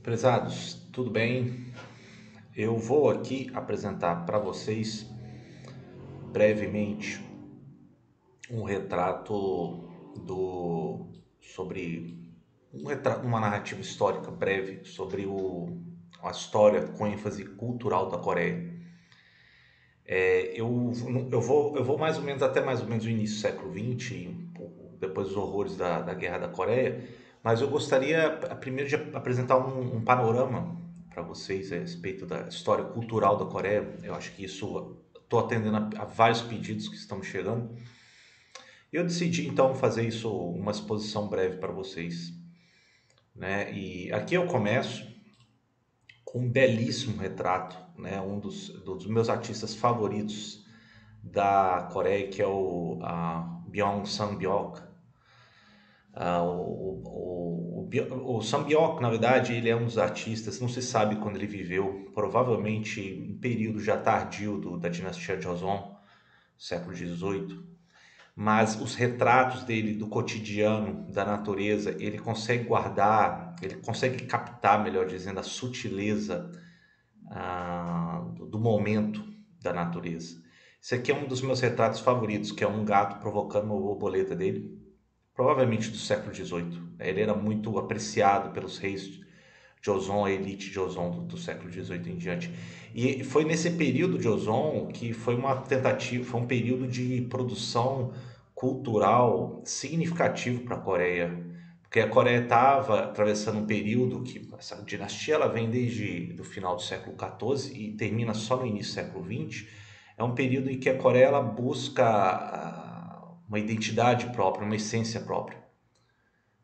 Prezados, tudo bem? Eu vou aqui apresentar para vocês brevemente um retrato do sobre uma narrativa histórica breve sobre a história com ênfase cultural da Coreia. Eu vou mais ou menos até mais ou menos o início do século XX, depois dos horrores da Guerra da Coreia, mas eu gostaria primeiro de apresentar um panorama para vocês a respeito da história cultural da Coreia. Eu acho que isso estou atendendo a vários pedidos que estão me chegando. E eu decidi então fazer isso uma exposição breve para vocês, né? E aqui eu começo com um belíssimo retrato, né? Um dos meus artistas favoritos da Coreia, que é o Byung Sang-byok. O Sang-byok, na verdade, ele é um dos artistas, não se sabe quando ele viveu, provavelmente um período já tardio da dinastia Joseon, século XVIII. Mas os retratos dele do cotidiano, da natureza, ele consegue guardar, ele consegue captar, melhor dizendo, a sutileza do momento da natureza. Esse aqui é um dos meus retratos favoritos, que é um gato provocando uma borboleta dele, provavelmente do século XVIII. Ele era muito apreciado pelos reis Joseon, a elite Joseon do século XVIII em diante. E foi nesse período de Joseon que foi uma tentativa, foi um período de produção cultural significativo para a Coreia, porque a Coreia estava atravessando um período que essa dinastia ela vem desde o final do século XIV e termina só no início do século XX. É um período em que a Coreia ela busca uma identidade própria, uma essência própria,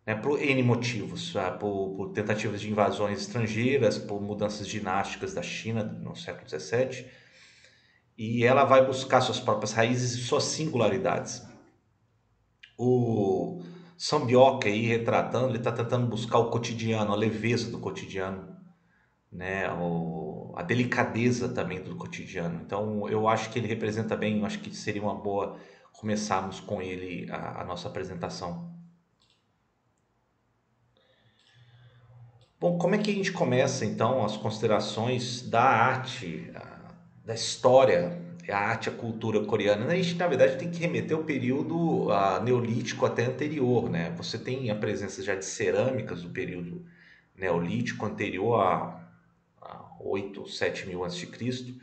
né, por N motivos, por tentativas de invasões estrangeiras, por mudanças dinásticas da China no século XVII, e ela vai buscar suas próprias raízes e suas singularidades. O Sambiok aí retratando, ele está tentando buscar o cotidiano, a leveza do cotidiano, né, a delicadeza também do cotidiano. Então eu acho que ele representa bem, eu acho que seria uma boa começarmos com ele a nossa apresentação. Bom, como é que a gente começa então as considerações da arte, da história, a arte, a cultura coreana? A gente, na verdade, tem que remeter ao período neolítico até anterior, né? Você tem a presença já de cerâmicas do período neolítico anterior a 8, 7 mil antes de Cristo,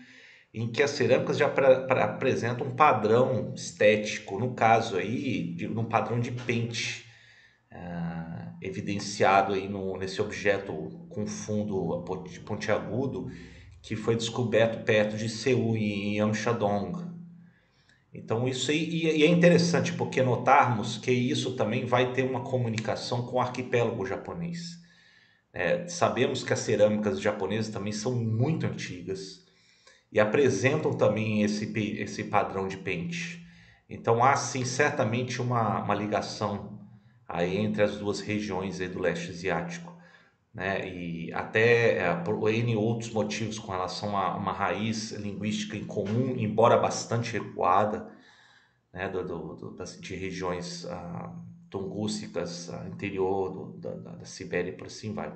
em que as cerâmicas já apresentam um padrão estético, no caso aí, um padrão de pente evidenciado aí nesse objeto com fundo pontiagudo que foi descoberto perto de Seul, em Amsterdão. Então isso aí, e é interessante porque notarmos que isso também vai ter uma comunicação com o arquipélago japonês. Sabemos que as cerâmicas japonesas também são muito antigas e apresentam também esse padrão de pente. Então há sim certamente uma ligação aí entre as duas regiões aí do leste asiático, né? E até por N outros motivos com relação a uma raiz linguística em comum, embora bastante recuada, né? De regiões tungústicas, interior da Sibéria e por assim vai.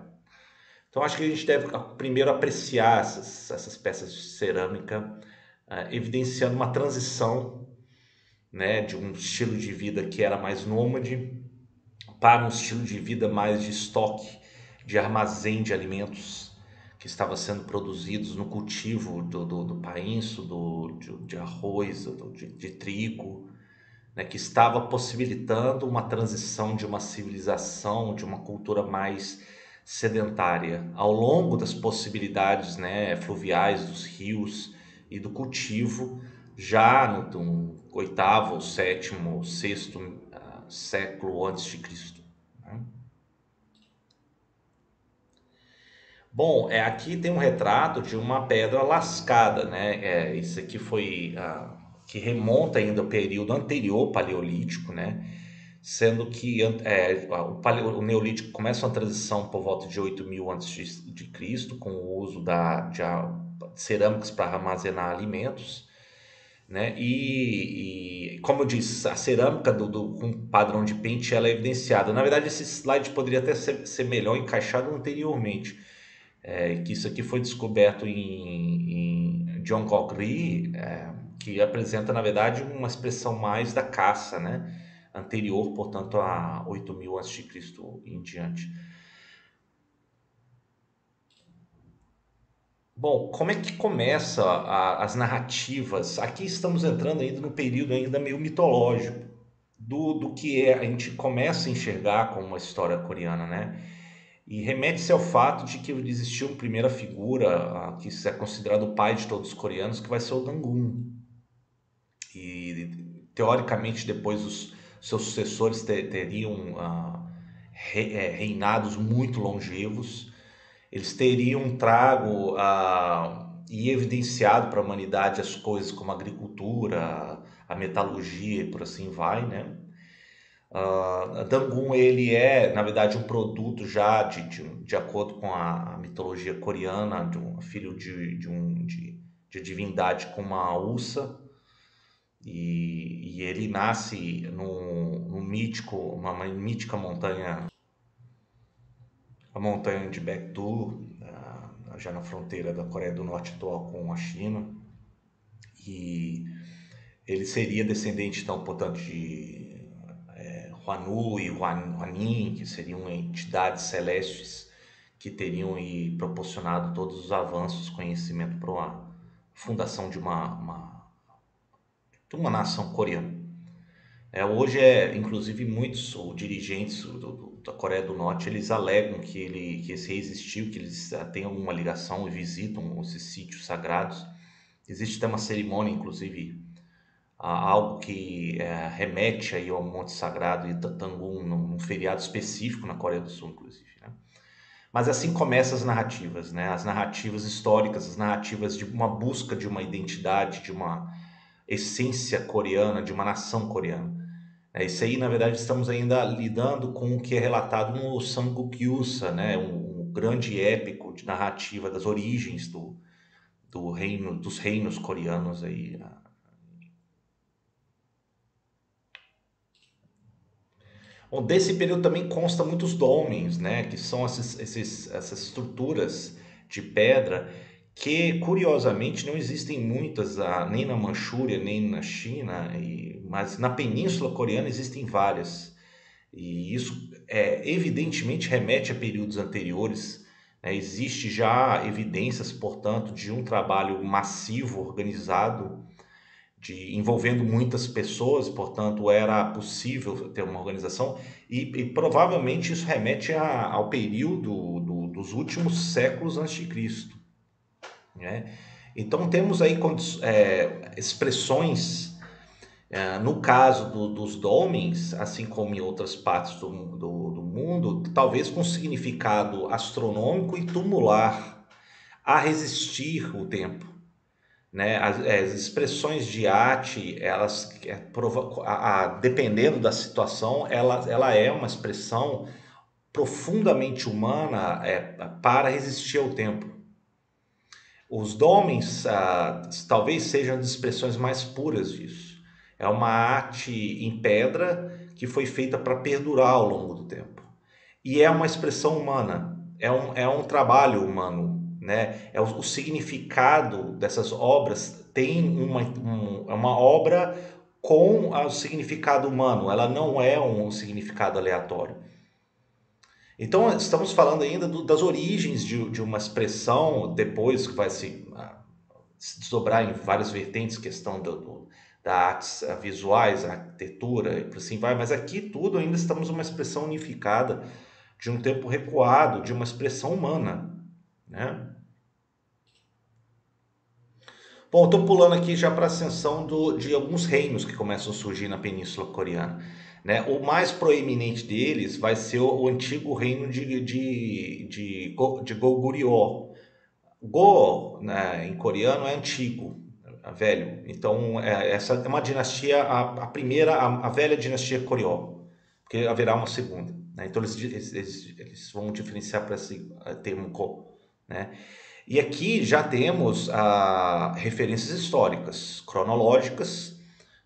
Então acho que a gente deve primeiro apreciar essas peças de cerâmica, evidenciando uma transição, né, de um estilo de vida que era mais nômade para um estilo de vida mais de estoque, de armazém de alimentos que estava sendo produzidos no cultivo do painço, de arroz, de trigo, né, que estava possibilitando uma transição de uma civilização, de uma cultura mais sedentária, ao longo das possibilidades, né, fluviais dos rios e do cultivo, já no oitavo, sétimo, sexto século antes de Cristo. Né? Bom, aqui tem um retrato de uma pedra lascada, né? Isso aqui foi que remonta ainda ao período anterior paleolítico, né? Sendo que o neolítico começa uma transição por volta de 8.000 antes de Cristo, com o uso de cerâmicas para armazenar alimentos, né? E como eu disse, a cerâmica com padrão de pente ela é evidenciada. Na verdade, esse slide poderia até ser melhor encaixado anteriormente, Que isso aqui foi descoberto em Jongkok-ri, que apresenta, na verdade, uma expressão mais da caça, né? Anterior, portanto, a 8000 a.C. em diante. Bom, como é que começa as narrativas? Aqui estamos entrando ainda no período ainda meio mitológico do que a gente começa a enxergar como uma história coreana, né? E remete-se ao fato de que existiu uma primeira figura, que é considerado o pai de todos os coreanos, que vai ser o Dangun. E teoricamente depois os seus sucessores teriam reinados muito longevos. Eles teriam trago e evidenciado para a humanidade as coisas como a agricultura, a metalurgia e por assim vai, né? Dangun, ele é, na verdade, um produto já de acordo com a mitologia coreana, de um filho de divindade com uma ursa, e ele nasce no mítico, uma mítica montanha, a montanha de Baekdu, já na fronteira da Coreia do Norte atual com a China, e ele seria descendente, então, portanto, de Huanu e Huanin, que seriam entidades celestes que teriam proporcionado todos os avanços, conhecimento para a fundação de uma nação coreana. Hoje, inclusive, muitos dirigentes da Coreia do Norte, eles alegam que esse rei existiu, que eles têm alguma ligação e visitam esses sítios sagrados. Existe até uma cerimônia, inclusive, algo que remete aí ao Monte Sagrado e Tangun, num feriado específico na Coreia do Sul, inclusive, né? Mas assim começam as narrativas, né? As narrativas históricas, as narrativas de uma busca de uma identidade, de uma essência coreana, de uma nação coreana. Isso aí, na verdade, estamos ainda lidando com o que é relatado no Samguk-yusa, né? Um grande épico de narrativa das origens dos reinos coreanos aí. Bom, desse período também consta muitos dolmens, né? Que são essas estruturas de pedra que, curiosamente, não existem muitas nem na Manchúria, nem na China, mas na Península Coreana existem várias. E isso evidentemente remete a períodos anteriores, né? Existe já evidências, portanto, de um trabalho massivo, organizado, envolvendo muitas pessoas, portanto, era possível ter uma organização, e provavelmente isso remete ao período dos últimos séculos antes de Cristo, né? Então temos aí expressões, no caso dos dolmens, assim como em outras partes do mundo, talvez com significado astronômico e tumular, a resistir o tempo, né? As expressões de arte, elas, dependendo da situação, ela é uma expressão profundamente humana, para resistir ao tempo. Os domens, talvez sejam as expressões mais puras disso. É uma arte em pedra que foi feita para perdurar ao longo do tempo. E é uma expressão humana, é um trabalho humano, né? O significado dessas obras tem é uma obra com o significado humano, ela não é um significado aleatório. Então, estamos falando ainda das origens de uma expressão, depois que vai se desdobrar em várias vertentes, questão da artes visuais, a arquitetura e por assim vai, mas aqui tudo ainda estamos numa expressão unificada de um tempo recuado, de uma expressão humana, né? Bom, estou pulando aqui já para a ascensão de alguns reinos que começam a surgir na Península Coreana, né? O mais proeminente deles vai ser o antigo reino de Goguryeo. Go, né, em coreano é antigo, é velho. Então, essa é uma dinastia, a primeira, a velha dinastia Goryeo, porque haverá uma segunda, né? Então, eles vão diferenciar para esse termo Go, né? E aqui já temos referências históricas, cronológicas,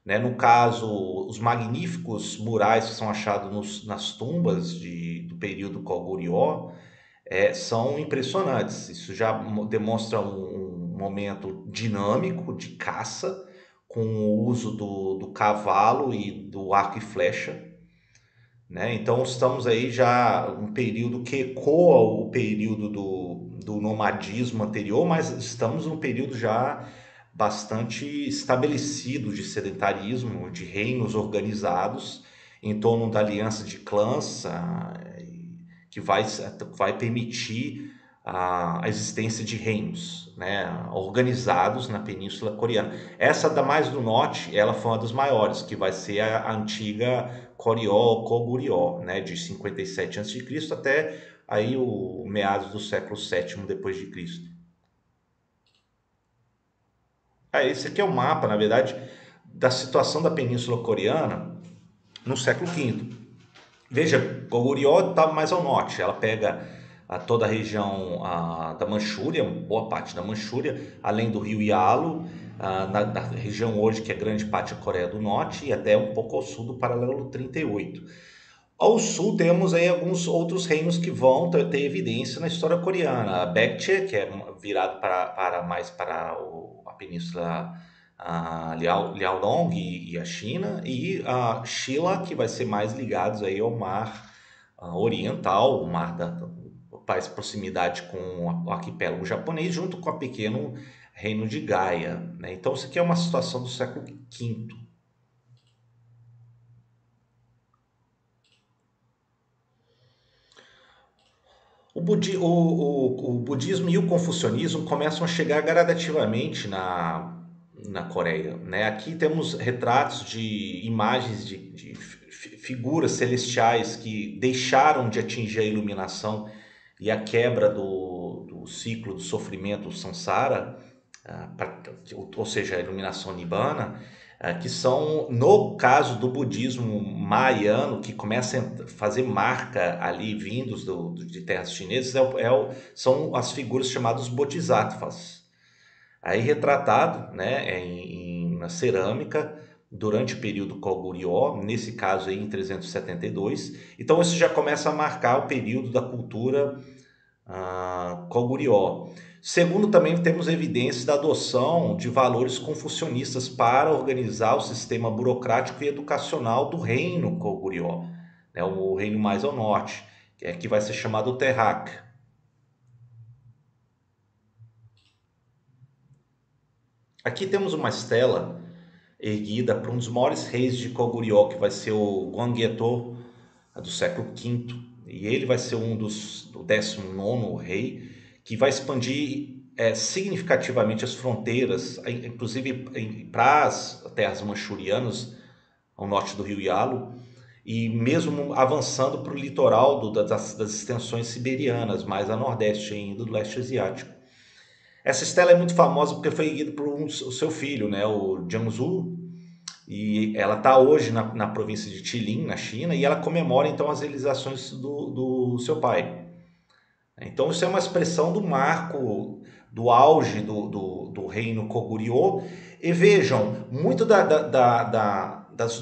né? No caso, os magníficos murais que são achados nas tumbas do período Goguryeo, são impressionantes. Isso já demonstra um momento dinâmico de caça, com o uso do cavalo e do arco e flecha, né? Então estamos aí já um período que ecoa o período do nomadismo anterior, mas estamos num período já bastante estabelecido de sedentarismo, de reinos organizados em torno da aliança de clãs, que vai permitir a existência de reinos, né, organizados na Península Coreana. Essa da mais do norte, ela foi uma das maiores, que vai ser a antiga Goryeo, Goguryeo, né, de 57 a.C. até aí o meados do século VII depois de Cristo. Esse aqui é o mapa, na verdade, da situação da Península Coreana no século V. Veja, Goguryeo está mais ao norte, ela pega toda a região da Manchúria, boa parte da Manchúria, além do rio Yalu, da região hoje que é grande parte da Coreia do Norte e até um pouco ao sul do paralelo 38. Ao sul temos aí alguns outros reinos que vão ter evidência na história coreana. A Baekje, que é virado mais para a península Liaodong e a China, e a Shilla, que vai ser mais ligados aí ao mar oriental, o mar faz proximidade com o arquipélago japonês, junto com o pequeno reino de Gaia, né? Então isso aqui é uma situação do século V. O budismo e o confucionismo começam a chegar gradativamente na Coreia, né? Aqui temos retratos de imagens de figuras celestiais que deixaram de atingir a iluminação e a quebra do ciclo do sofrimento, o samsara, ou seja, a iluminação nibbana, que são, no caso do budismo mahayano, que começa a fazer marca ali, vindos de terras chinesas, são as figuras chamadas bodhisattvas. Aí retratado, né, na cerâmica, durante o período Goguryeo, nesse caso aí em 372. Então isso já começa a marcar o período da cultura Goguryeo. Segundo, também temos evidências da adoção de valores confucionistas para organizar o sistema burocrático e educacional do reino Goguryeo, né, o reino mais ao norte, que vai ser chamado Terrak. Aqui temos uma estela erguida por um dos maiores reis de Goguryeo, que vai ser o Gwangyeo do século V, e ele vai ser do 19º rei, que vai expandir significativamente as fronteiras, inclusive para as terras manchurianas, ao norte do rio Yalu, e mesmo avançando para o litoral das extensões siberianas, mais a nordeste ainda, do leste asiático. Essa estela é muito famosa porque foi erguida por o seu filho, né, o Jiangsu, e ela está hoje na província de Jilin, na China, e ela comemora então as realizações do seu pai. Então isso é uma expressão do marco, do auge do reino Goguryeo. E vejam, muito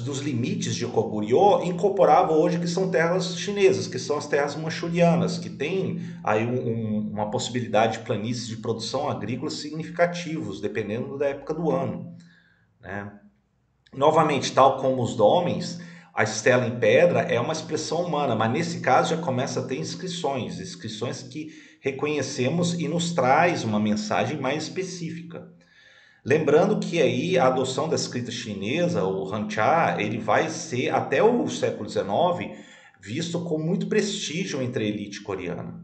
dos limites de Goguryeo incorporava hoje que são terras chinesas, que são as terras manchurianas, que tem aí uma possibilidade de planícies de produção agrícola significativos, dependendo da época do ano, né? Novamente, tal como os domens, a estela em pedra é uma expressão humana, mas nesse caso já começa a ter inscrições que reconhecemos e nos traz uma mensagem mais específica. Lembrando que aí a adoção da escrita chinesa, o Hancha, ele vai ser até o século XIX visto com muito prestígio entre a elite coreana,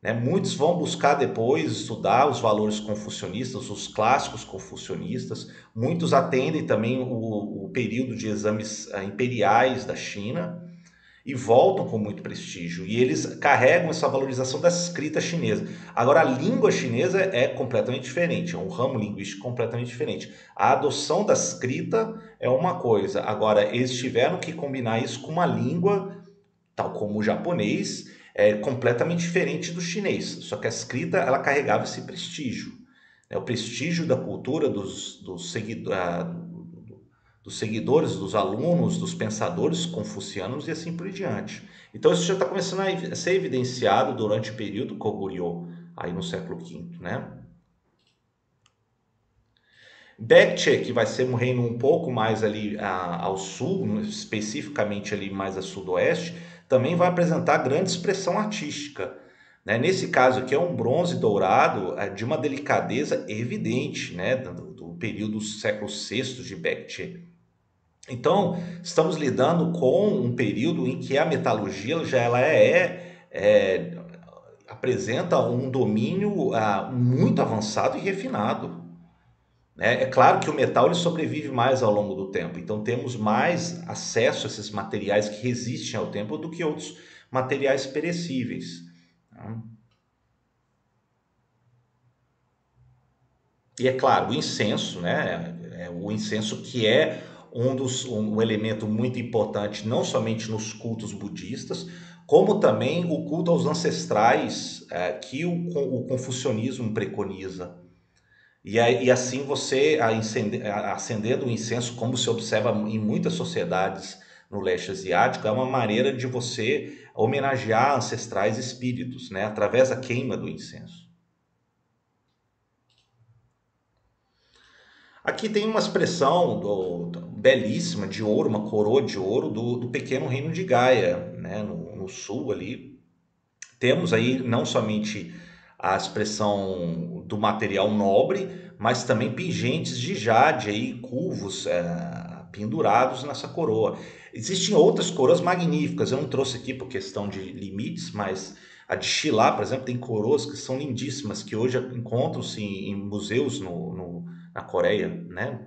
né? Muitos vão buscar depois estudar os valores confucionistas, os clássicos confucionistas. Muitos atendem também o período de exames imperiais da China e voltam com muito prestígio. E eles carregam essa valorização da escrita chinesa. Agora, a língua chinesa é completamente diferente, é um ramo linguístico completamente diferente. A adoção da escrita é uma coisa. Agora, eles tiveram que combinar isso com uma língua tal como o japonês, é completamente diferente do chinês. Só que a escrita ela carregava esse prestígio, né? O prestígio da cultura dos seguidores, dos alunos, dos pensadores confucianos e assim por diante. Então isso já está começando a ser evidenciado durante o período Goguryeo, aí no século V, né? Baekje, que vai ser um reino um pouco mais ali ao sul, especificamente ali mais a sudoeste, também vai apresentar grande expressão artística. Né? Nesse caso aqui é um bronze dourado de uma delicadeza evidente, né? do período do século VI de Baekje. Então, estamos lidando com um período em que a metalurgia já apresenta um domínio muito avançado e refinado. Né? É claro que o metal ele sobrevive mais ao longo do tempo, então temos mais acesso a esses materiais que resistem ao tempo do que outros materiais perecíveis. Né? E é claro, o incenso, né? O incenso que é um elemento muito importante não somente nos cultos budistas, como também o culto aos ancestrais que o confucionismo preconiza. E assim você, acendendo o incenso, como se observa em muitas sociedades no leste asiático, é uma maneira de você homenagear ancestrais espíritos, né? Através da queima do incenso. Aqui tem uma expressão belíssima de ouro, uma coroa de ouro do pequeno reino de Gaia, né? No sul ali. Temos aí não somente a expressão do material nobre, mas também pingentes de jade aí, curvos pendurados nessa coroa. Existem outras coroas magníficas, eu não trouxe aqui por questão de limites, mas a de Shilla, por exemplo, tem coroas que são lindíssimas, que hoje encontram-se em museus na Coreia, né?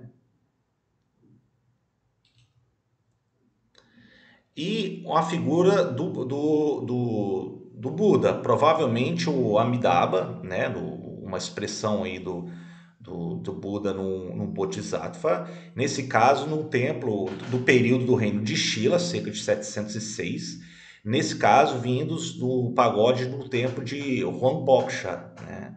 E a figura do Buda, provavelmente o Amitabha, né? Uma expressão aí do Buda num Bodhisattva, nesse caso num templo do período do reino de Shilla, cerca de 706, nesse caso vindos do pagode do templo de Huangboksha, né?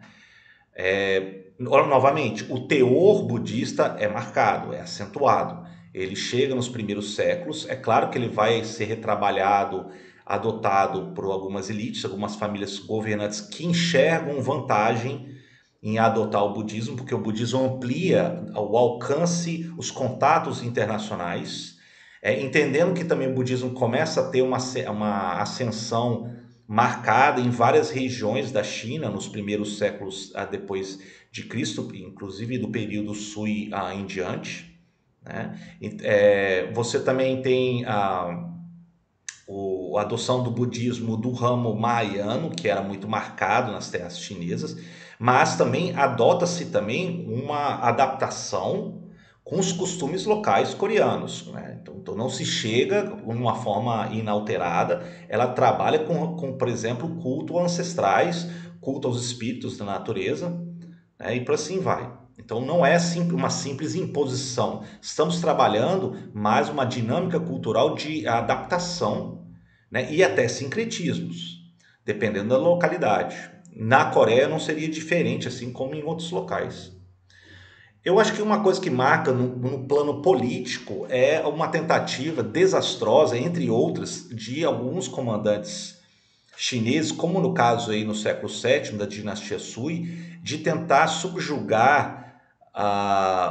Novamente, o teor budista é marcado, é acentuado. Ele chega nos primeiros séculos, é claro que ele vai ser retrabalhado, adotado por algumas elites, algumas famílias governantes que enxergam vantagem em adotar o budismo, porque o budismo amplia o alcance, os contatos internacionais, entendendo que também o budismo começa a ter uma ascensão marcada em várias regiões da China nos primeiros séculos depois de Cristo, inclusive do período Sui em diante. Né? Você também tem a adoção do budismo do ramo mahayano, que era muito marcado nas terras chinesas, mas também adota-se também uma adaptação com os costumes locais coreanos. Né? Então não se chega de uma forma inalterada, ela trabalha por exemplo, culto a ancestrais, culto aos espíritos da natureza, né? E por assim vai. Então não é uma simples imposição. Estamos trabalhando mais uma dinâmica cultural de adaptação, né? E até sincretismos, dependendo da localidade. Na Coreia não seria diferente, assim como em outros locais. Eu acho que uma coisa que marca no plano político é uma tentativa desastrosa, entre outras, de alguns comandantes chineses, como no caso aí no século VII da dinastia Sui, de tentar subjugar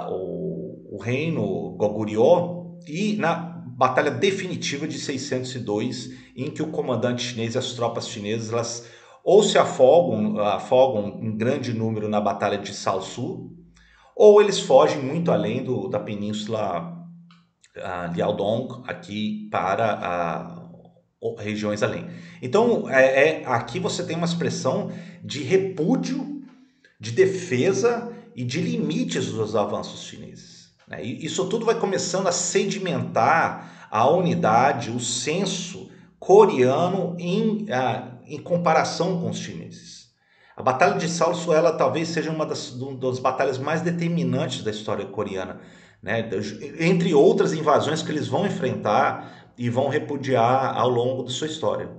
o reino Goguryeo e na batalha definitiva de 602, em que o comandante chinês e as tropas chinesas elas ou se afogam em grande número na batalha de Salsu, ou eles fogem muito além da península Liaodong aqui para regiões além. Então, aqui você tem uma expressão de repúdio, de defesa e de limites dos avanços chineses. Né? E isso tudo vai começando a sedimentar a unidade, o senso coreano em comparação com os chineses. A Batalha de Salso, ela talvez seja uma das batalhas mais determinantes da história coreana, né? Entre outras invasões que eles vão enfrentar e vão repudiar ao longo de sua história.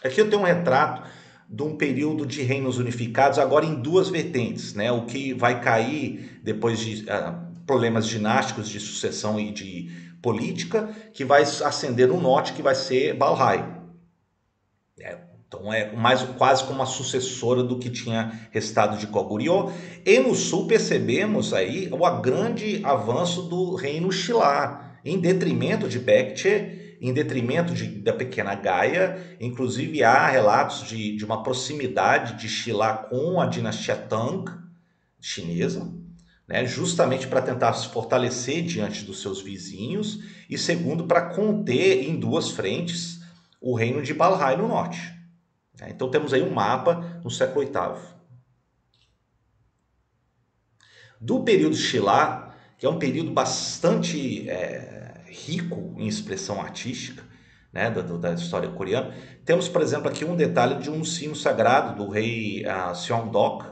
Aqui eu tenho um retrato de um período de reinos unificados, agora em duas vertentes, né? O que vai cair depois de problemas dinásticos de sucessão e de política que vai ascender no norte, que vai ser Balhae. Então é mais quase como uma sucessora do que tinha restado de Goguryeo. E no sul percebemos aí o grande avanço do reino Shilla, em detrimento de Baekje, em detrimento da pequena Gaia. Inclusive há relatos de uma proximidade de Shilla com a dinastia Tang chinesa, né, justamente para tentar se fortalecer diante dos seus vizinhos e segundo para conter em duas frentes o reino de Balhae no norte. Então temos aí um mapa no século VIII. Do período Shilla, que é um período bastante rico em expressão artística, né, da história coreana, temos, por exemplo, aqui um detalhe de um sino sagrado do rei Seongdeok,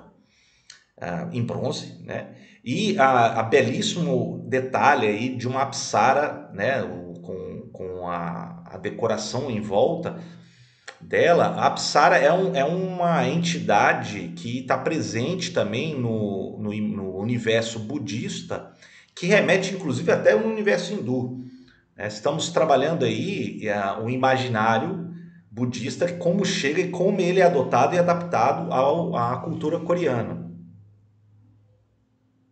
em bronze, né, e a belíssimo detalhe aí de uma apsara, né, com a decoração em volta dela. A Apsara é uma entidade que está presente também no universo budista, que remete inclusive até no universo hindu. Estamos trabalhando aí o imaginário budista, como chega e como ele é adotado e adaptado à cultura coreana.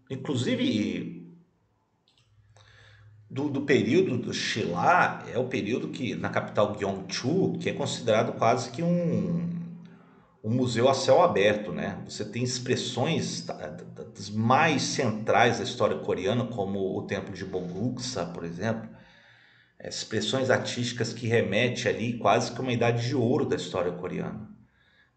Inclusive, do período do Shilla, é o período que na capital Gyeongju, que é considerado quase que um museu a céu aberto, né? Você tem expressões das mais centrais da história coreana, como o Templo de Boguksa, por exemplo, expressões artísticas que remetem ali quase que uma idade de ouro da história coreana.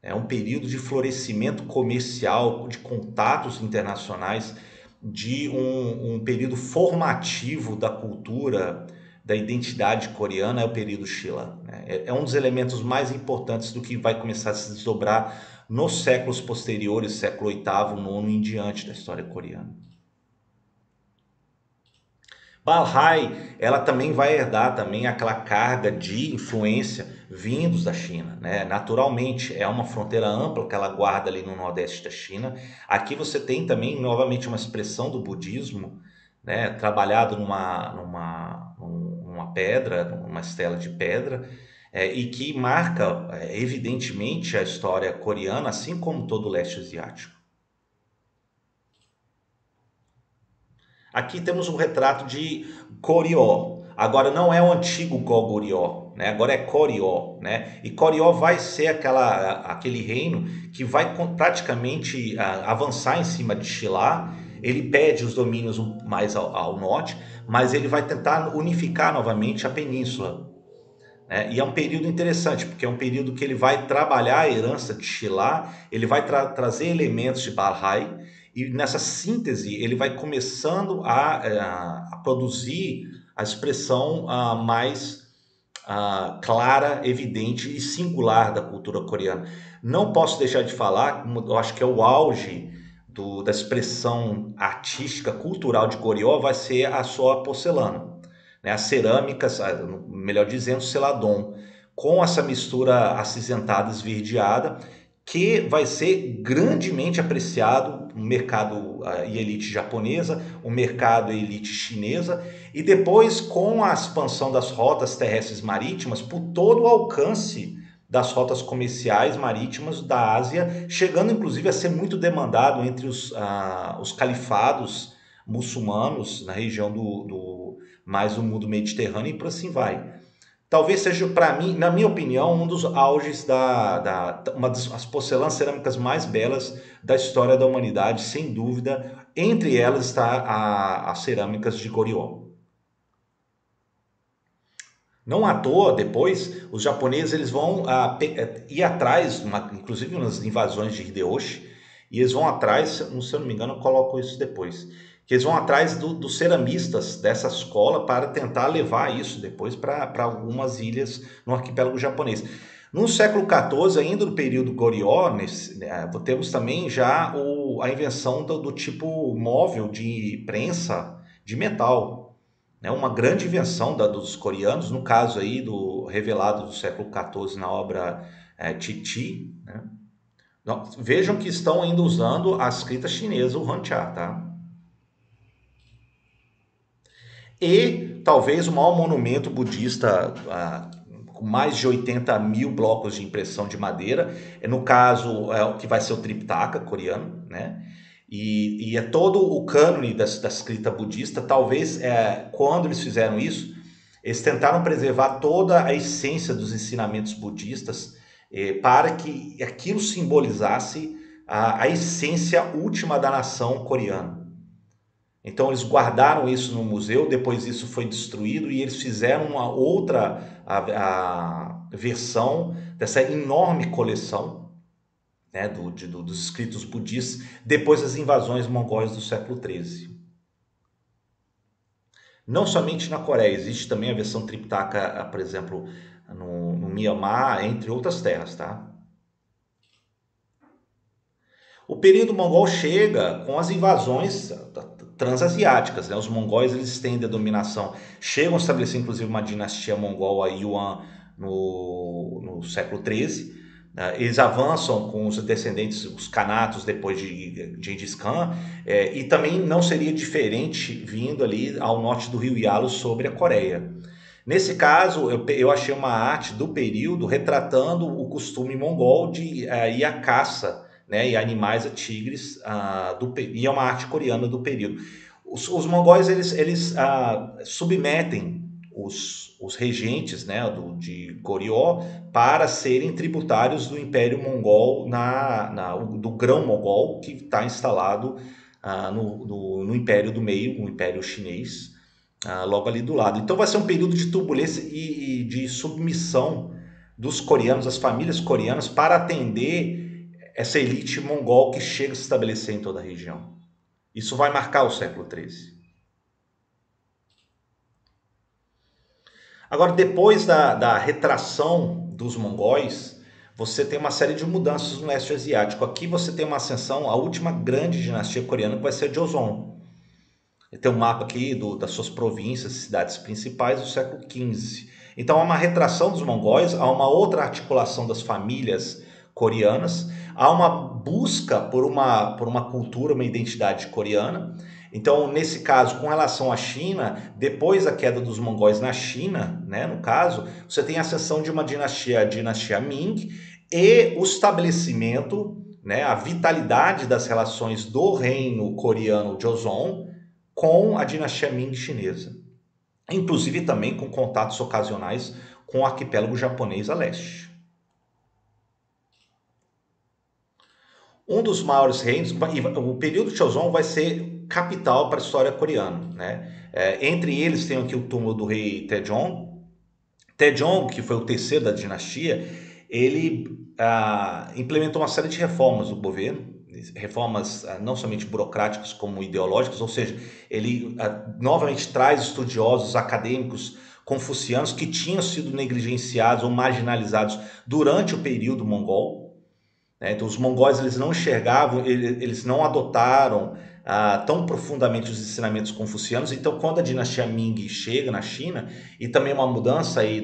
É um período de florescimento comercial, de contatos internacionais, de um período formativo da cultura, da identidade coreana, é o período Shilla. É um dos elementos mais importantes do que vai começar a se desdobrar nos séculos posteriores, século VIII, IX em diante da história coreana. Balhae, ela também vai herdar também aquela carga de influência vindos da China, né? Naturalmente, é uma fronteira ampla que ela guarda ali no nordeste da China. Aqui você tem também, novamente, uma expressão do budismo, né? Trabalhado numa pedra, numa estela de pedra, e que marca, evidentemente, a história coreana, assim como todo o leste asiático. Aqui temos um retrato de Goryeo. Agora não é o antigo Goguryeo, né? Agora é Goryeo, né? E Goryeo vai ser aquele reino que vai praticamente avançar em cima de Shilla. Ele pede os domínios mais ao norte, mas ele vai tentar unificar novamente a península, né? E é um período interessante, porque é um período que ele vai trabalhar a herança de Shilla, ele vai trazer elementos de Balhae, e nessa síntese ele vai começando a produzir a expressão mais clara, evidente e singular da cultura coreana. Não posso deixar de falar, eu acho que é o auge da expressão artística, cultural de Goryeo vai ser a sua porcelana, né? As cerâmicas, melhor dizendo, Celadon, com essa mistura acinzentada, esverdeada, que vai ser grandemente apreciado no mercado e elite japonesa, o mercado e elite chinesa, e depois com a expansão das rotas terrestres marítimas por todo o alcance das rotas comerciais marítimas da Ásia, chegando inclusive a ser muito demandado entre os califados muçulmanos na região mais do mundo mediterrâneo e por assim vai. Talvez seja, para mim, na minha opinião, um dos auges uma das porcelanas cerâmicas mais belas da história da humanidade, sem dúvida. Entre elas está as cerâmicas de Goryeo. Não à toa, depois, os japoneses eles vão ir atrás, inclusive nas invasões de Hideyoshi, e eles vão atrás, se eu não me engano, eu coloco isso depois, que eles vão atrás dos ceramistas dessa escola para tentar levar isso depois para algumas ilhas no arquipélago japonês. No século XIV, ainda no período Goryeo, temos também já a invenção do tipo móvel de prensa de metal, né? Uma grande invenção dos coreanos, no caso aí revelado do século XIV na obra Titi, né? Vejam que estão ainda usando a escrita chinesa, o Hancha, tá? E talvez o maior monumento budista, com mais de 80 mil blocos de impressão de madeira, no caso, o que vai ser o Triptaka coreano, né? E é todo o cânone da escrita budista. Talvez, quando eles fizeram isso, eles tentaram preservar toda a essência dos ensinamentos budistas, para que aquilo simbolizasse a essência última da nação coreana. Então eles guardaram isso no museu, depois isso foi destruído e eles fizeram uma outra a versão dessa enorme coleção, né, dos escritos budistas depois das invasões mongóis do século XIII. Não somente na Coreia, existe também a versão Triptaka, por exemplo, no Mianmar, entre outras terras, tá? O período mongol chega com as invasões transasiáticas, né? Os mongóis, eles estendem a dominação, chegam a estabelecer inclusive uma dinastia mongol, a Yuan, no século XIII. Eles avançam com os descendentes, os Khanatos, depois de Gengis Khan, e também não seria diferente vindo ali ao norte do rio Yalu sobre a Coreia. Nesse caso, eu achei uma arte do período retratando o costume mongol de ir à caça, né, e animais a tigres, e é uma arte coreana do período. Os mongóis, eles submetem os regentes, né, de Goryeo para serem tributários do Império Mongol, do grão mongol que está instalado no Império do Meio, o Império Chinês, logo ali do lado. Então vai ser um período de turbulência e de submissão dos coreanos, das famílias coreanas, para atender essa elite mongol que chega a se estabelecer em toda a região. Isso vai marcar o século XIII. Agora, depois da retração dos mongóis, você tem uma série de mudanças no leste asiático. Aqui você tem uma ascensão, a última grande dinastia coreana, que vai ser a Joseon. Tem um mapa aqui das suas províncias, cidades principais do século XV. Então há uma retração dos mongóis, há uma outra articulação das famílias coreanas, há uma busca por uma cultura, uma identidade coreana. Então, nesse caso, com relação à China, depois da queda dos mongóis na China, né, no caso, você tem a ascensão de uma dinastia, a dinastia Ming, e o estabelecimento, né, a vitalidade das relações do reino coreano Joseon com a dinastia Ming chinesa. Inclusive também com contatos ocasionais com o arquipélago japonês a leste. Um dos maiores reinos, o período Joseon vai ser capital para a história coreana, né? Entre eles tem aqui o túmulo do rei Taejong. Taejong, que foi o terceiro da dinastia, ele implementou uma série de reformas no governo, reformas não somente burocráticas como ideológicas, ou seja, ele novamente traz estudiosos acadêmicos confucianos que tinham sido negligenciados ou marginalizados durante o período mongol. Então, os mongóis, eles não enxergavam, eles não adotaram tão profundamente os ensinamentos confucianos. Então, quando a dinastia Ming chega na China, e também uma mudança aí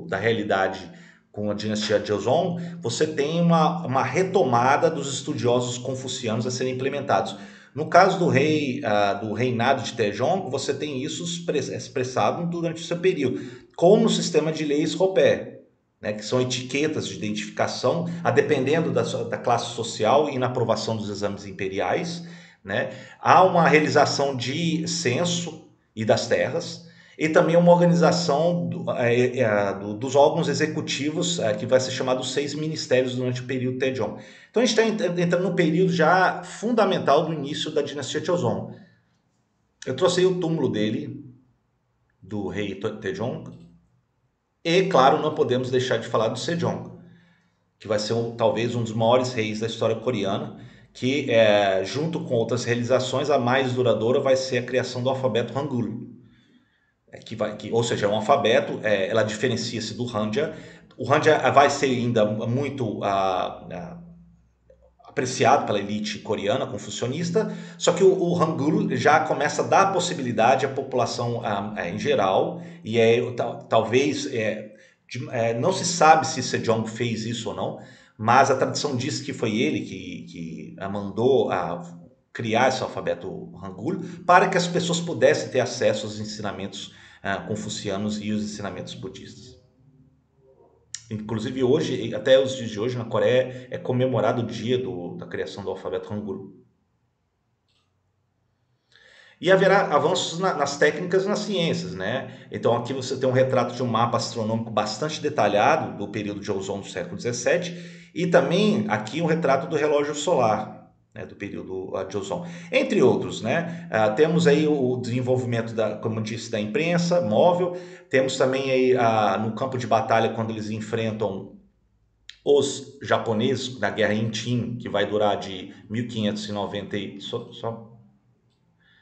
da realidade com a dinastia Joseon, você tem uma retomada dos estudiosos confucianos a serem implementados. No caso do reinado de Taejong, você tem isso expressado durante o seu período, como no sistema de leis Ropé, né, que são etiquetas de identificação, a dependendo da classe social e na aprovação dos exames imperiais, né? Há uma realização de censo e das terras, e também uma organização dos órgãos executivos, que vai ser chamado os 6 ministérios durante o período Taejong. Então a gente está entrando no período já fundamental do início da dinastia Joseon. Eu trouxe aí o túmulo dele, do rei Taejong. E, claro, não podemos deixar de falar do Sejong, que vai ser talvez um dos maiores reis da história coreana, que, junto com outras realizações, a mais duradoura vai ser a criação do alfabeto Hangul. Ou seja, é um alfabeto, ela diferencia-se do Hanja. O Hanja vai ser ainda muito apreciado pela elite coreana, confucionista, só que o Hangul já começa a dar possibilidade à população em geral, e talvez, não se sabe se Sejong fez isso ou não, mas a tradição diz que foi ele que mandou criar esse alfabeto Hangul para que as pessoas pudessem ter acesso aos ensinamentos confucianos e os ensinamentos budistas. Inclusive hoje, até os dias de hoje, na Coreia, é comemorado o dia da criação do alfabeto Hangul. E haverá avanços nas técnicas e nas ciências, né? Então aqui você tem um retrato de um mapa astronômico bastante detalhado do período de Joseon do século XVII e também aqui um retrato do relógio solar, né, do período Joseon, entre outros, né? Temos aí o desenvolvimento como eu disse, da imprensa móvel, temos também aí no campo de batalha quando eles enfrentam os japoneses na Guerra Intin, que vai durar de 1590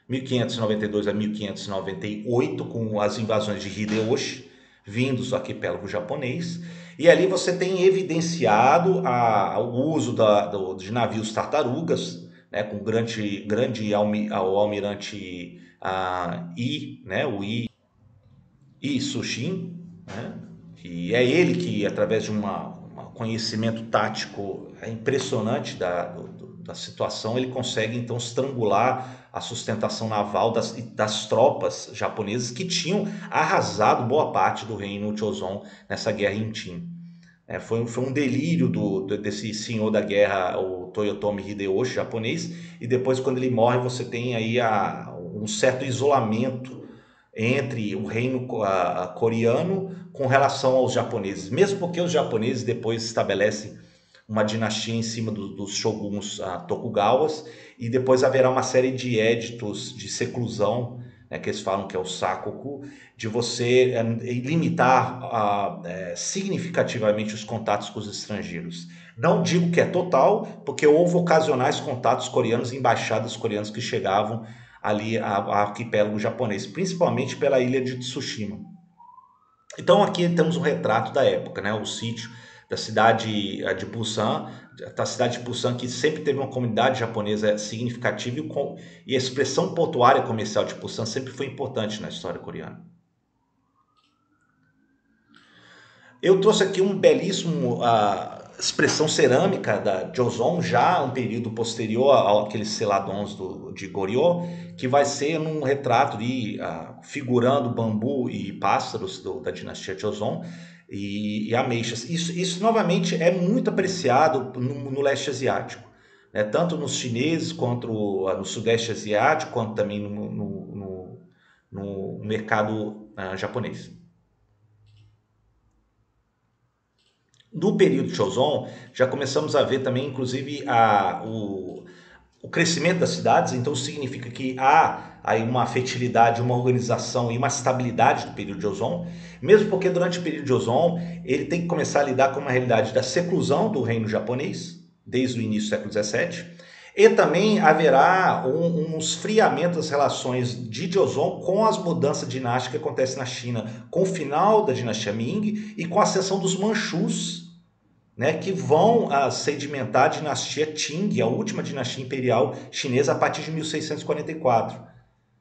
1592 a 1598, com as invasões de Hideyoshi, vindos do arquipélago japonês. E ali você tem evidenciado o uso de navios tartarugas, né, com o grande almirante I, né, o I Sushin, né, e é ele que, através de um conhecimento tático impressionante da situação, ele consegue então estrangular a sustentação naval das tropas japonesas que tinham arrasado boa parte do reino Joseon nessa guerra em Tin. Foi um delírio desse senhor da guerra, o Toyotomi Hideyoshi, japonês, e depois quando ele morre você tem aí um certo isolamento entre o reino coreano com relação aos japoneses, mesmo porque os japoneses depois estabelecem uma dinastia em cima dos shoguns Tokugawas, e depois haverá uma série de éditos de seclusão, né, que eles falam que é o sakoku, de você limitar significativamente os contatos com os estrangeiros. Não digo que é total, porque houve ocasionais contatos coreanos, embaixadas coreanas que chegavam ali ao arquipélago japonês, principalmente pela ilha de Tsushima. Então aqui temos um retrato da época, né, o sítio da cidade de Busan, da cidade de Busan, que sempre teve uma comunidade japonesa significativa e a expressão portuária comercial de Busan sempre foi importante na história coreana. Eu trouxe aqui um belíssimo expressão cerâmica da Joseon, já um período posterior àqueles seladons de Goryeo, que vai ser num retrato figurando bambu e pássaros da dinastia Joseon e ameixas. Isso novamente é muito apreciado no leste asiático, né? Tanto nos chineses quanto no sudeste asiático, quanto também no mercado japonês. No período Joseon, já começamos a ver também, inclusive, o crescimento das cidades. Então significa que há aí uma fertilidade, uma organização e uma estabilidade do período Joseon, mesmo porque durante o período Joseon ele tem que começar a lidar com uma realidade da seclusão do reino japonês, desde o início do século XVII, e também haverá um esfriamento das relações de Joseon com as mudanças dinásticas que acontecem na China, com o final da dinastia Ming e com a ascensão dos Manchus, né, que vão sedimentar a dinastia Qing, a última dinastia imperial chinesa, a partir de 1644.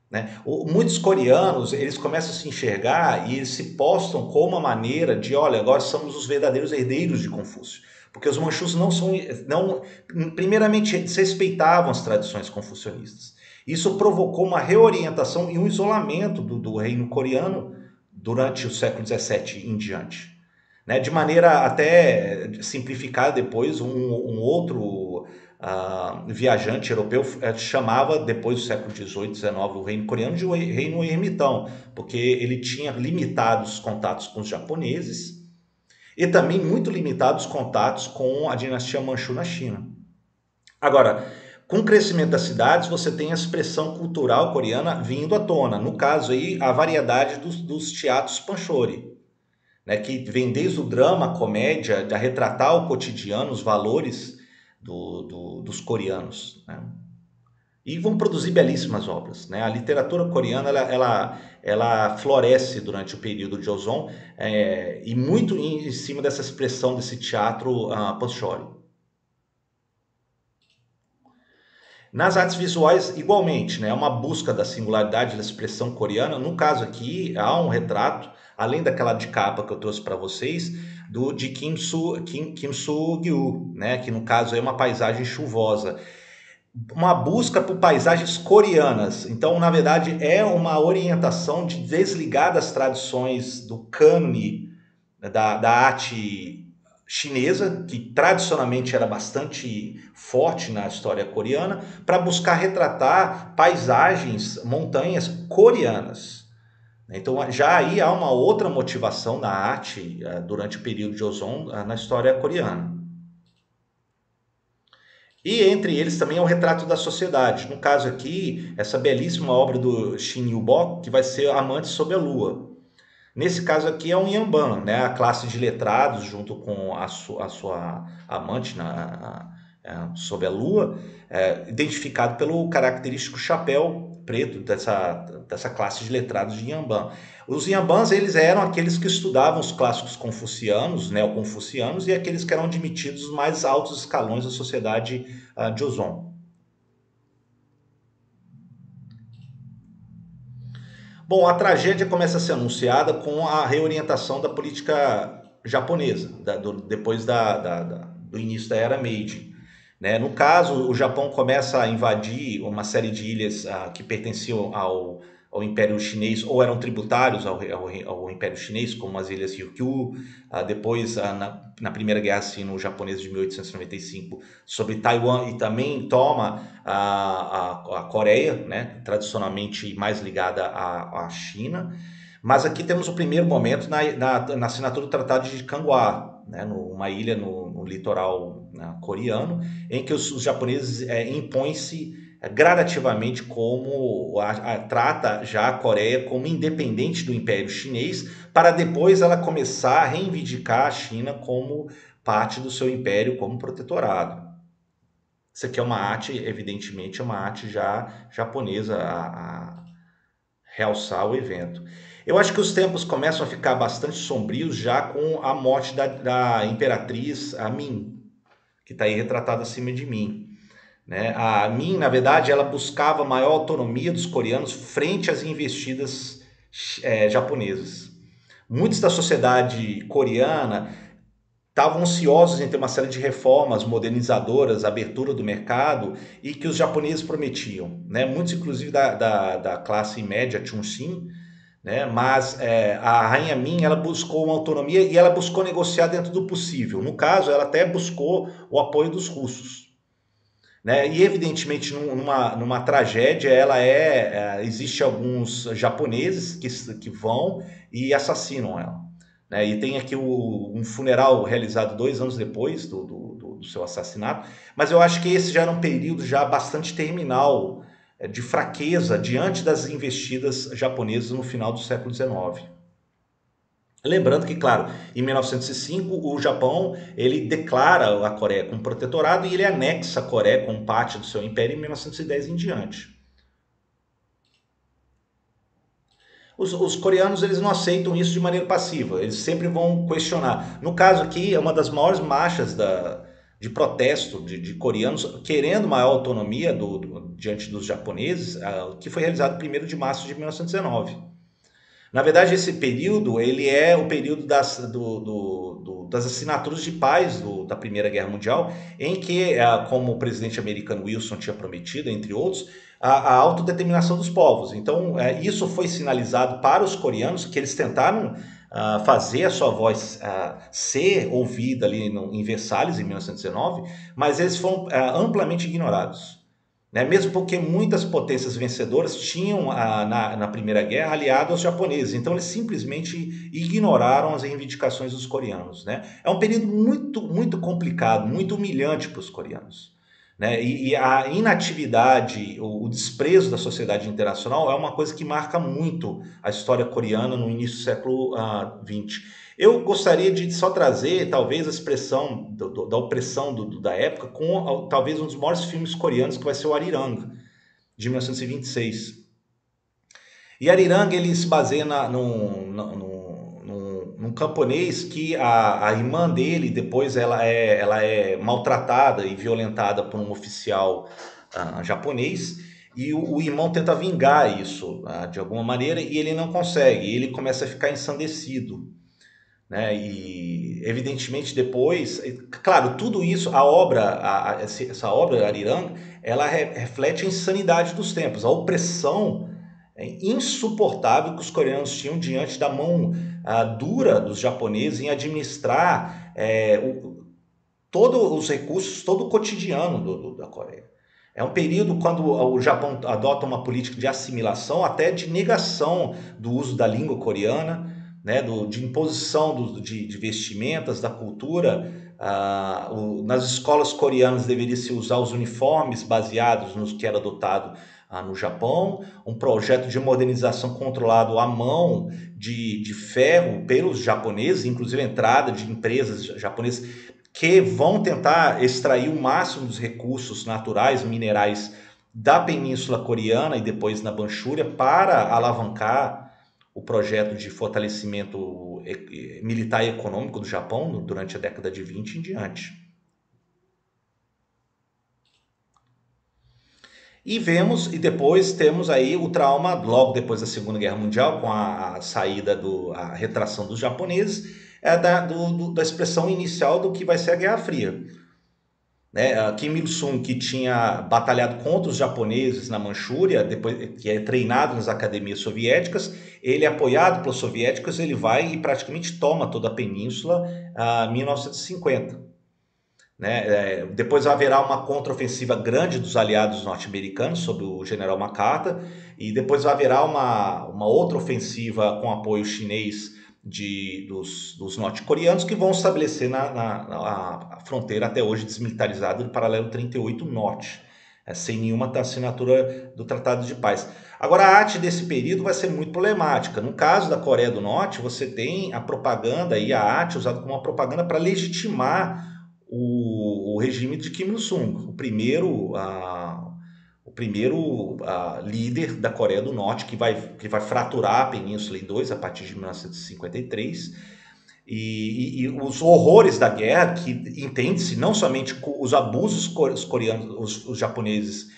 Né? Muitos coreanos eles começam a se enxergar e eles se postam como uma maneira de, olha, agora somos os verdadeiros herdeiros de Confúcio. Porque os Manchus primeiramente, eles respeitavam as tradições confucionistas. Isso provocou uma reorientação e um isolamento do reino coreano durante o século XVII em diante. Né? De maneira até simplificada, depois um outro viajante europeu chamava, depois do século XVIII, XIX, o reino coreano de reino ermitão, porque ele tinha limitados contatos com os japoneses e também muito limitados contatos com a dinastia Manchu na China. Agora, com o crescimento das cidades, você tem a expressão cultural coreana vindo à tona. No caso aí, a variedade dos teatros Panchori, né, que vem desde o drama, a comédia, de retratar o cotidiano, os valores dos coreanos, né? E vão produzir belíssimas obras, né? A literatura coreana ela floresce durante o período de Joseon, e muito em cima dessa expressão desse teatro Panchori. Nas artes visuais, igualmente, né, uma busca da singularidade da expressão coreana. No caso aqui, há um retrato, além daquela de capa que eu trouxe para vocês, de Kim Soo-gyu, né, que no caso é uma paisagem chuvosa. uma busca por paisagens coreanas. Então, na verdade, é uma orientação de desligar das tradições do cânone da arte chinesa, que tradicionalmente era bastante forte na história coreana, para buscar retratar paisagens, montanhas coreanas. Então já aí há uma outra motivação da arte durante o período de Joseon na história coreana. E entre eles também é o retrato da sociedade. No caso aqui, essa belíssima obra do Shin Yu-bok, que vai ser Amante sob a Lua. Nesse caso aqui é um Yamban, né? A classe de letrados junto com a sua amante sob a lua, identificado pelo característico chapéu preto dessa classe de letrados de Yamban. Os Yambans eles eram aqueles que estudavam os clássicos confucianos, neoconfucianos, e aqueles que eram admitidos nos mais altos escalões da sociedade Joseon. Bom, a tragédia começa a ser anunciada com a reorientação da política japonesa, depois do início da Era Meiji. Né? No caso, o Japão começa a invadir uma série de ilhas que pertenciam ao Império Chinês ou eram tributários ao Império Chinês, como as ilhas Ryukyu, depois na Primeira Guerra Sino-Japonesa de 1895 sobre Taiwan, e também toma a Coreia, né, tradicionalmente mais ligada à China. Mas aqui temos o primeiro momento na assinatura do Tratado de Kanghua, né, uma ilha no litoral coreano, em que os japoneses impõem-se gradativamente como trata já a Coreia como independente do Império Chinês, para depois ela começar a reivindicar a China como parte do seu império, como protetorado. Isso aqui é uma arte, evidentemente, é uma arte já japonesa a realçar o evento. Eu acho que os tempos começam a ficar bastante sombrios já com a morte da imperatriz Min, que está aí retratada acima de mim. Né? A Min, na verdade, ela buscava maior autonomia dos coreanos frente às investidas japonesas. Muitos da sociedade coreana estavam ansiosos em ter uma série de reformas modernizadoras, abertura do mercado, e que os japoneses prometiam. Né? Muitos, inclusive, da classe média Chunxin, né? Mas a Rainha Min ela buscou uma autonomia e ela buscou negociar dentro do possível. No caso, ela até buscou o apoio dos russos. Né? E evidentemente numa tragédia existe alguns japoneses que vão e assassinam ela. Né? E tem aqui um funeral realizado 2 anos depois do seu assassinato, mas eu acho que esse já era um período já bastante terminal de fraqueza diante das investidas japonesas no final do século XIX. Lembrando que, claro, em 1905 o Japão ele declara a Coreia como protetorado e ele anexa a Coreia como parte do seu império em 1910 em diante. Os coreanos eles não aceitam isso de maneira passiva, eles sempre vão questionar. No caso aqui, é uma das maiores marchas de protesto de coreanos querendo maior autonomia diante dos japoneses, que foi realizado 1º de março de 1919. Na verdade, esse período ele é o período das assinaturas de paz da Primeira Guerra Mundial, em que, como o presidente americano Wilson tinha prometido, entre outros, a autodeterminação dos povos. Então, isso foi sinalizado para os coreanos, que eles tentaram fazer a sua voz ser ouvida ali em Versalhes, em 1919, mas eles foram amplamente ignorados. Né? Mesmo porque muitas potências vencedoras tinham na Primeira Guerra aliado aos japoneses, então eles simplesmente ignoraram as reivindicações dos coreanos. Né? É um período muito, muito complicado, muito humilhante para os coreanos. Né? E a inatividade, o desprezo da sociedade internacional é uma coisa que marca muito a história coreana no início do século XX. Eu gostaria de só trazer, talvez, a expressão da opressão da época com talvez um dos maiores filmes coreanos, que vai ser o Arirang, de 1926. E Arirang ele se baseia num camponês que a irmã dele, depois ela é maltratada e violentada por um oficial japonês, e o irmão tenta vingar isso de alguma maneira, e ele não consegue, ele começa a ficar ensandecido. né? E evidentemente depois, claro, tudo isso, a obra, essa obra Arirang, ela reflete a insanidade dos tempos, a opressão insuportável que os coreanos tinham diante da mão dura dos japoneses em administrar todos os recursos, todo o cotidiano da Coreia. É um período quando o Japão adota uma política de assimilação, até de negação do uso da língua coreana, né, de imposição de vestimentas, da cultura. Nas escolas coreanas deveria se usar os uniformes baseados nos que era adotado no Japão, um projeto de modernização controlado à mão de ferro pelos japoneses, inclusive a entrada de empresas japonesas que vão tentar extrair o máximo dos recursos naturais, minerais da Península Coreana e depois na Manchúria para alavancar o projeto de fortalecimento militar e econômico do Japão durante a década de 20 em diante. E e depois temos aí o trauma, logo depois da Segunda Guerra Mundial, com a saída, a retração dos japoneses, da expressão inicial do que vai ser a Guerra Fria. Né? Kim Il-sung, que tinha batalhado contra os japoneses na Manchúria, depois, que é treinado nas academias soviéticas, ele é apoiado pelos soviéticos, ele vai e praticamente toma toda a península em 1950. Né? Depois haverá uma contraofensiva grande dos aliados norte-americanos sob o general MacArthur, e depois haverá uma outra ofensiva com apoio chinês dos norte-coreanos, que vão estabelecer na fronteira até hoje desmilitarizada do paralelo 38 norte, sem nenhuma assinatura do Tratado de Paz. Agora, a arte desse período vai ser muito problemática. No caso da Coreia do Norte, você tem a propaganda e a arte usada como uma propaganda para legitimar o regime de Kim Il-sung, o primeiro líder da Coreia do Norte que vai fraturar a península em dois a partir de 1953. E os horrores da guerra, que entende-se não somente os abusos coreanos, os japoneses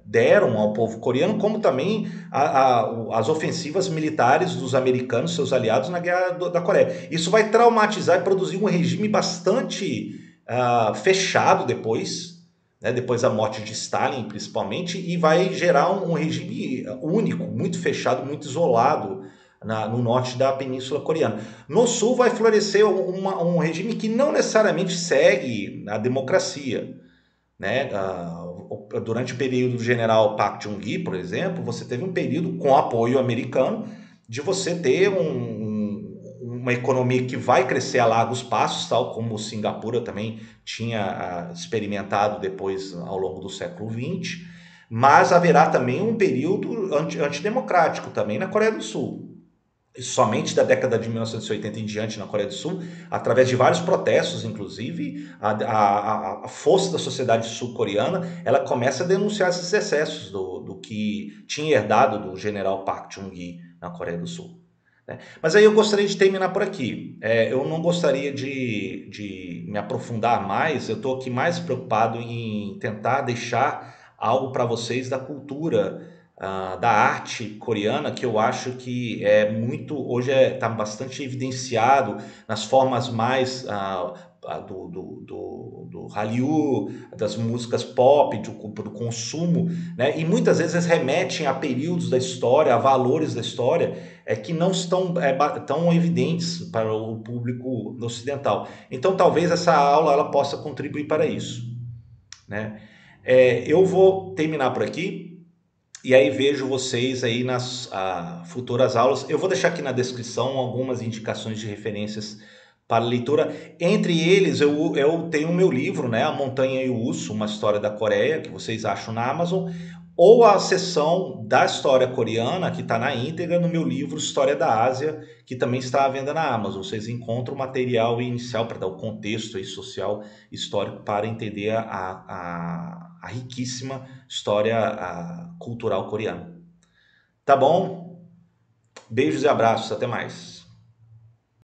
deram ao povo coreano, como também as ofensivas militares dos americanos, seus aliados, na Guerra da Coreia. Isso vai traumatizar e produzir um regime bastante fechado depois, né, depois da morte de Stalin, principalmente, e vai gerar um regime único, muito fechado, muito isolado no norte da Península Coreana. No sul vai florescer um regime que não necessariamente segue a democracia, né? Durante o período do general Park Chung-hee, por exemplo, você teve um período com apoio americano de você ter uma economia que vai crescer a largos passos, tal como Singapura também tinha experimentado depois ao longo do século XX, mas haverá também um período antidemocrático também na Coreia do Sul. Somente da década de 1980 em diante na Coreia do Sul, através de vários protestos, inclusive, a força da sociedade sul-coreana ela começa a denunciar esses excessos do que tinha herdado do general Park Chung-hee na Coreia do Sul. Né? Mas aí eu gostaria de terminar por aqui. Eu não gostaria de me aprofundar mais, eu estou aqui mais preocupado em tentar deixar algo para vocês da cultura da arte coreana, que eu acho que hoje está bastante evidenciado nas formas mais do Hallyu, das músicas pop, do consumo, né? E muitas vezes remetem a períodos da história, a valores da história, que não estão tão evidentes para o público ocidental. Então talvez essa aula ela possa contribuir para isso, né? Eu vou terminar por aqui. E aí vejo vocês aí nas futuras aulas. Eu vou deixar aqui na descrição algumas indicações de referências para leitura. Entre eles, eu tenho o meu livro, né, A Montanha e o Urso, uma história da Coreia, que vocês acham na Amazon, ou a seção da história coreana, que está na íntegra, no meu livro História da Ásia, que também está à venda na Amazon. Vocês encontram o material inicial para dar o contexto aí social, histórico, para entender a riquíssima história cultural coreana. Tá bom? Beijos e abraços, até mais.